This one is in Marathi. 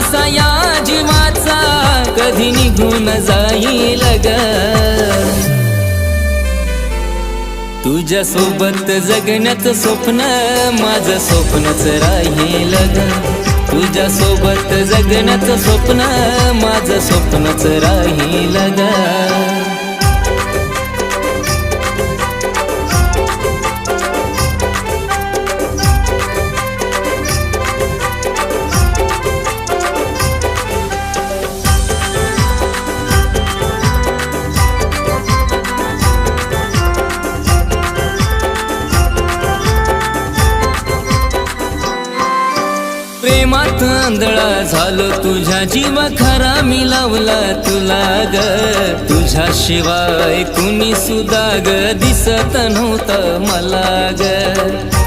श्वासा या जीवाचा कधी निघून जाईल ग तुझ्या सोबत जगण्याचं स्वप्न माझं स्वप्नच राहील ग तुझ्या सोबत जगण्याचं स्वप्न माझं स्वप्नच राहील ग प्रेमात आंधळा झालो तुझ्या जीवा खरा मी लावला तुला ग तुझ्याशिवाय कुणी सुद्धा ग दिसत नव्हतं मला ग